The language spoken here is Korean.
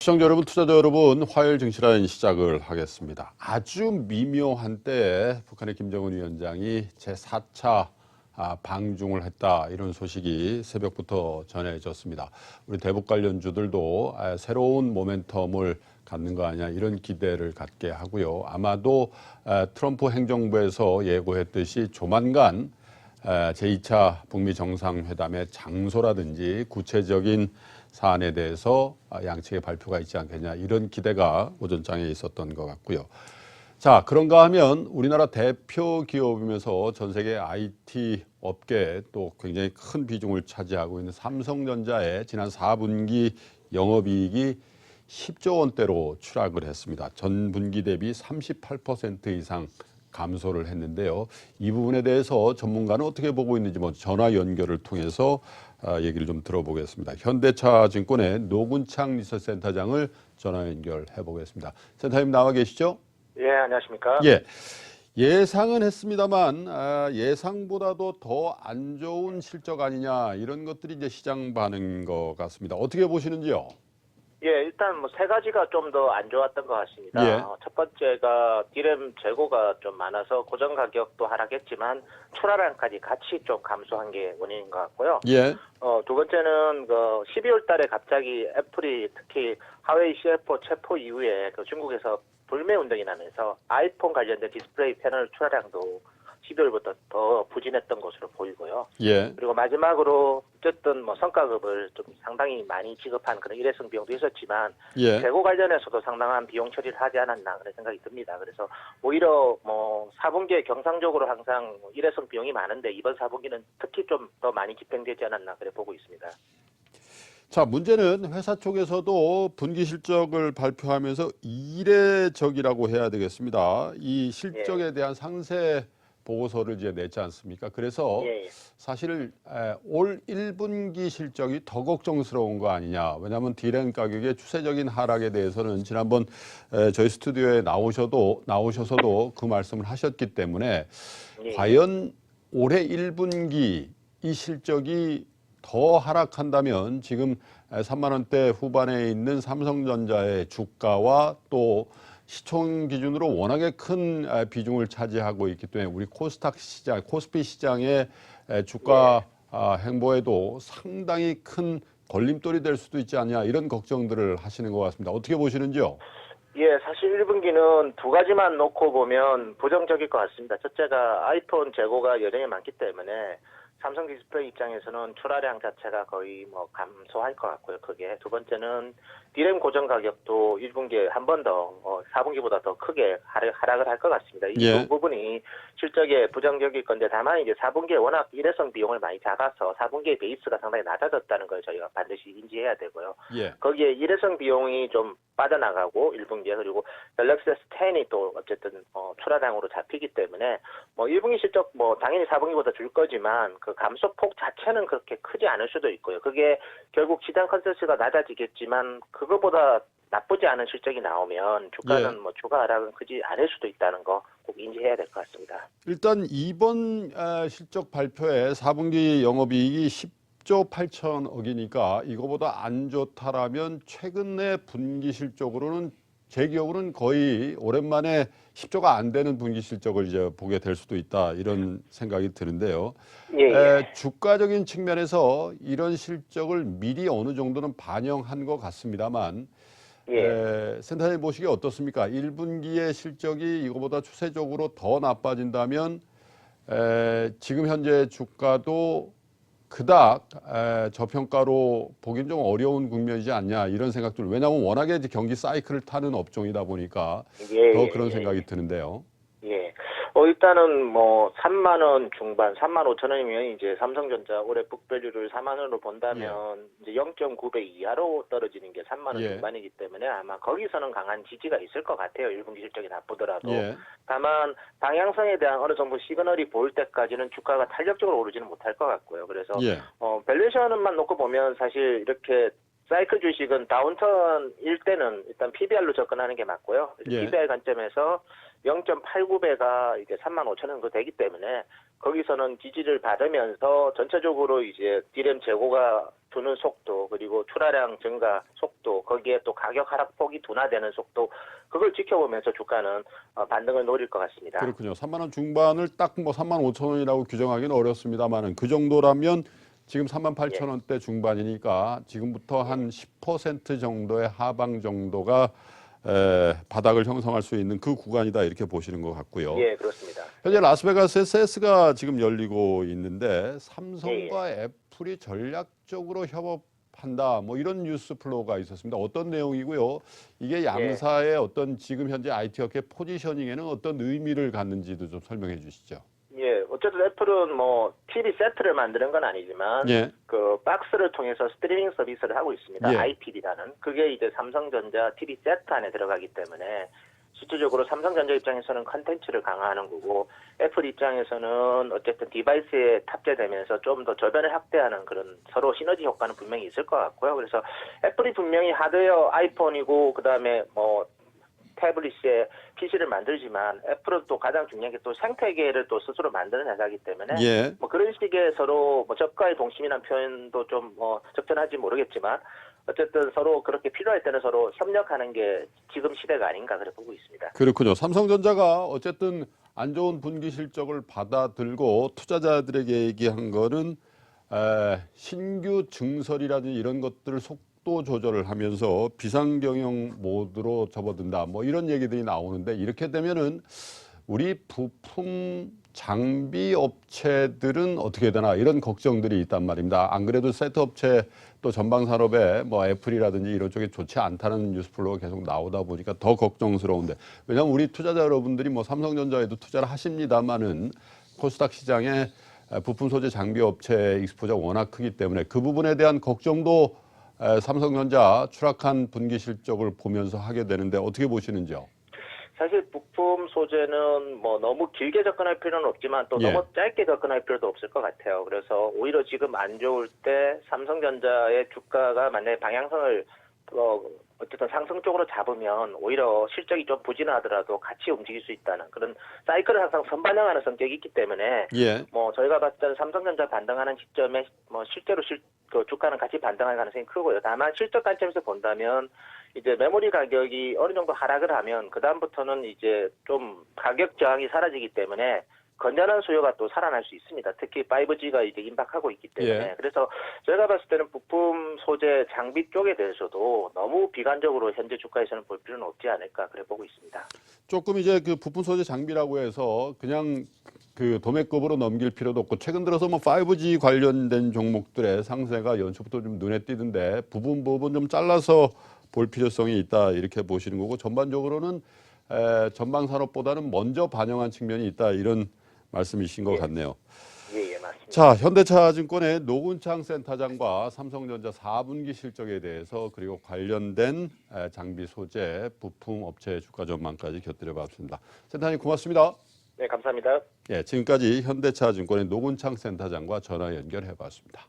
시청자 여러분, 투자자 여러분, 화요일 증시라인 시작을 하겠습니다. 아주 미묘한 때에 북한의 김정은 위원장이 제4차 방중을 했다, 이런 소식이 새벽부터 전해졌습니다. 우리 대북 관련주들도 새로운 모멘텀을 갖는 거 아니냐, 이런 기대를 갖게 하고요. 아마도 트럼프 행정부에서 예고했듯이 조만간 제2차 북미 정상회담의 장소라든지 구체적인 사안에 대해서 양측의 발표가 있지 않겠냐, 이런 기대가 오전장에 있었던 것 같고요. 자, 그런가 하면 우리나라 대표 기업이면서 전 세계 IT 업계에 또 굉장히 큰 비중을 차지하고 있는 삼성전자의 지난 4분기 영업이익이 10조 원대로 추락을 했습니다. 전 분기 대비 38% 이상 감소를 했는데요. 이 부분에 대해서 전문가는 어떻게 보고 있는지 전화 연결을 통해서 얘기를 좀 들어보겠습니다. 현대차증권의 노군창 리서치센터장을 전화 연결해 보겠습니다. 센터님 나와 계시죠? 예, 안녕하십니까? 예. 예상은 했습니다만 예상보다도 더 안 좋은 실적 아니냐, 이런 것들이 이제 시장 반응인 것 같습니다. 어떻게 보시는지요? 예, 일단 뭐 세 가지가 좀 더 안 좋았던 것 같습니다. 예. 첫 번째가 디램 재고가 좀 많아서 고정 가격도 하락했지만 출하량까지 같이 좀 감소한 게 원인인 것 같고요. 예. 두 번째는 그 12월 달에 갑자기 애플이 특히 하웨이 CF 체포 이후에 그 중국에서 불매 운동이 나면서 아이폰 관련된 디스플레이 패널 출하량도 12월부터 더 부진했던 것으로 보이고요. 예. 그리고 마지막으로 어쨌든 뭐 성과급을 좀 상당히 많이 지급한 그런 일회성 비용도 있었지만 예. 재고 관련해서도 상당한 비용 처리를 하지 않았나 그런 생각이 듭니다. 그래서 오히려 뭐 4분기에 경상적으로 항상 일회성 비용이 많은데 이번 4분기는 특히 좀 더 많이 집행되지 않았나 그래 보고 있습니다. 자, 문제는 회사 쪽에서도 분기 실적을 발표하면서 이례적이라고 해야 되겠습니다. 이 실적에 대한 상세 보고서를 이제 냈지 않습니까? 그래서 예. 사실 올 1분기 실적이 더 걱정스러운 거 아니냐. 왜냐하면 디램 가격의 추세적인 하락에 대해서는 지난번 저희 스튜디오에 나오셔서도 그 말씀을 하셨기 때문에 과연 올해 1분기 이 실적이 더 하락한다면 지금 3만 원대 후반에 있는 삼성전자의 주가와 또 시총 기준으로 워낙에 큰 비중을 차지하고 있기 때문에 우리 코스닥 시장, 코스피 시장의 주가 행보에도 상당히 큰 걸림돌이 될 수도 있지 않냐, 이런 걱정들을 하시는 것 같습니다. 어떻게 보시는지요? 예, 사실 1분기는 두 가지만 놓고 보면 부정적일 것 같습니다. 첫째가 아이폰 재고가 여전히 많기 때문에 삼성 디스플레이 입장에서는 출하량 자체가 거의 뭐 감소할 것 같고요. 크게. 두 번째는 디램 고정 가격도 1분기에 한 번 더 4분기보다 더 크게 하락을 할 것 같습니다. 이 두 부분이 실적에 부정적일 건데, 다만 이제 4분기에 워낙 일회성 비용을 많이 작아서 4분기의 베이스가 상당히 낮아졌다는 걸 저희가 반드시 인지해야 되고요. 거기에 일회성 비용이 좀 빠져나가고 1분기에, 그리고 갤럭시 S10이 또 어쨌든 출하량으로 잡히기 때문에 뭐 1분기 실적 뭐 당연히 4분기보다 줄 거지만 그 감소폭 자체는 그렇게 크지 않을 수도 있고요. 그게 결국 시장 컨센서스가 낮아지겠지만 그거보다 나쁘지 않은 실적이 나오면 주가는 뭐 주가 하락은 크지 않을 수도 있다는 거 꼭 인지해야 될 것 같습니다. 일단 이번 실적 발표에 4분기 영업이익이 10조 8천억이니까 이거보다 안 좋다라면 최근에 분기 실적으로는 제 기억으로는 거의 오랜만에 10조가 안 되는 분기 실적을 이제 보게 될 수도 있다, 이런 생각이 드는데요. 주가적인 측면에서 이런 실적을 미리 어느 정도는 반영한 것 같습니다만 센터님 보시기에 어떻습니까? 1분기의 실적이 이거보다 추세적으로 더 나빠진다면 지금 현재 주가도 그닥 저평가로 보긴 좀 어려운 국면이지 않냐, 이런 생각들. 왜냐하면 워낙에 이제 경기 사이클을 타는 업종이다 보니까 더 그런 생각이 드는데요. 일단은 뭐 3만 원 중반, 3만 5천 원이면 이제 삼성전자 올해 북밸류를 4만 원으로 본다면 이제 0.9배 이하로 떨어지는 게 3만 원 중반이기 때문에 아마 거기서는 강한 지지가 있을 것 같아요. 1분기 실적이 나쁘더라도. 다만 방향성에 대한 어느 정도 시그널이 보일 때까지는 주가가 탄력적으로 오르지는 못할 것 같고요. 그래서 밸류에이션만 놓고 보면 사실 이렇게 사이클 주식은 다운턴일 때는 일단 PBR로 접근하는 게 맞고요. 예. PBR 관점에서 0.89배가 이제 35,000원 정도 되기 때문에 거기서는 지지를 받으면서 전체적으로 이제 디램 재고가 두는 속도 그리고 출하량 증가 속도 거기에 또 가격 하락폭이 둔화되는 속도 그걸 지켜보면서 주가는 반등을 노릴 것 같습니다. 그렇군요. 3만 원 중반을 딱 뭐 3만 5천 원이라고 규정하기는 어렵습니다만은 그 정도라면 지금 3만 8천 원대 중반이니까 지금부터 한 10% 정도의 하방 정도가 바닥을 형성할 수 있는 그 구간이다 이렇게 보시는 것 같고요. 예, 그렇습니다. 현재 라스베가스에 세스가 지금 열리고 있는데 삼성과 애플이 전략적으로 협업한다 뭐 이런 뉴스 플로우가 있었습니다. 어떤 내용이고요? 이게 양사의 어떤 지금 현재 IT 업계 포지셔닝에는 어떤 의미를 갖는지도 좀 설명해 주시죠. 예, 어쨌든 애플은 뭐 TV 세트를 만드는 건 아니지만 예. 그 박스를 통해서 스트리밍 서비스를 하고 있습니다. 예. IPD라는 그게 이제 삼성전자 TV 세트 안에 들어가기 때문에 실질적으로 삼성전자 입장에서는 컨텐츠를 강화하는 거고 애플 입장에서는 어쨌든 디바이스에 탑재되면서 좀 더 저변을 확대하는 그런 서로 시너지 효과는 분명히 있을 것 같고요. 그래서 애플이 분명히 하드웨어 아이폰이고 그다음에 뭐 태블릿에 PC를 만들지만 애플은 또 가장 중요한 게 또 생태계를 또 스스로 만드는 회사이기 때문에 예. 뭐 그런 식의 서로 뭐 적과의 동심이라는 표현도 좀 뭐 적절한지 모르겠지만 어쨌든 서로 그렇게 필요할 때는 서로 협력하는 게 지금 시대가 아닌가 그렇게 보고 있습니다. 그렇군요. 삼성전자가 어쨌든 안 좋은 분기 실적을 받아들고 투자자들에게 얘기한 거는 신규 증설이라든지 이런 것들을 속도 조절을 하면서 비상경영 모드로 접어든다. 뭐 이런 얘기들이 나오는데 이렇게 되면은 우리 부품 장비 업체들은 어떻게 되나 이런 걱정들이 있단 말입니다. 안 그래도 세트 업체 또 전방 산업에 뭐 애플이라든지 이런 쪽이 좋지 않다는 뉴스 플로우가 계속 나오다 보니까 더 걱정스러운데 왜냐하면 우리 투자자 여러분들이 뭐 삼성전자에도 투자를 하십니다만은 코스닥 시장에 부품 소재 장비 업체 익스포저가 워낙 크기 때문에 그 부분에 대한 걱정도 삼성전자 추락한 분기 실적을 보면서 하게 되는데 어떻게 보시는지요? 사실 부품 소재는 뭐 너무 길게 접근할 필요는 없지만 또 너무 짧게 접근할 필요도 없을 것 같아요. 그래서 오히려 지금 안 좋을 때 삼성전자의 주가가 만약에 방향성을 어쨌든 상승 쪽으로 잡으면 오히려 실적이 좀 부진하더라도 같이 움직일 수 있다는 그런 사이클을 항상 선반영하는 성격이 있기 때문에 뭐 저희가 봤을 때는 삼성전자 반등하는 시점에 뭐 실제로 그 주가는 같이 반등할 가능성이 크고요. 다만 실적 관점에서 본다면 이제 메모리 가격이 어느 정도 하락을 하면 그 다음부터는 이제 좀 가격 저항이 사라지기 때문에 건전한 수요가 또 살아날 수 있습니다. 특히 5G가 이제 임박하고 있기 때문에. 그래서 저희가 봤을 때는 부품 소재 장비 쪽에 대해서도 너무 비관적으로 현재 주가에서는 볼 필요는 없지 않을까 그래 보고 있습니다. 조금 이제 그 부품 소재 장비라고 해서 그냥 그 도매급으로 넘길 필요도 없고 최근 들어서 뭐 5G 관련된 종목들의 상세가 연초부터 좀 눈에 띄던데 부분 좀 잘라서 볼 필요성이 있다 이렇게 보시는 거고 전반적으로는 전방 산업보다는 먼저 반영한 측면이 있다 이런 말씀이신 것 같네요. 예, 맞습니다. 자, 현대차증권의 노군창 센터장과 삼성전자 4분기 실적에 대해서 그리고 관련된 장비 소재 부품 업체 주가 전망까지 곁들여 봤습니다. 센터장님 고맙습니다. 네, 감사합니다. 예, 지금까지 현대차증권의 노군창 센터장과 전화 연결해 봤습니다.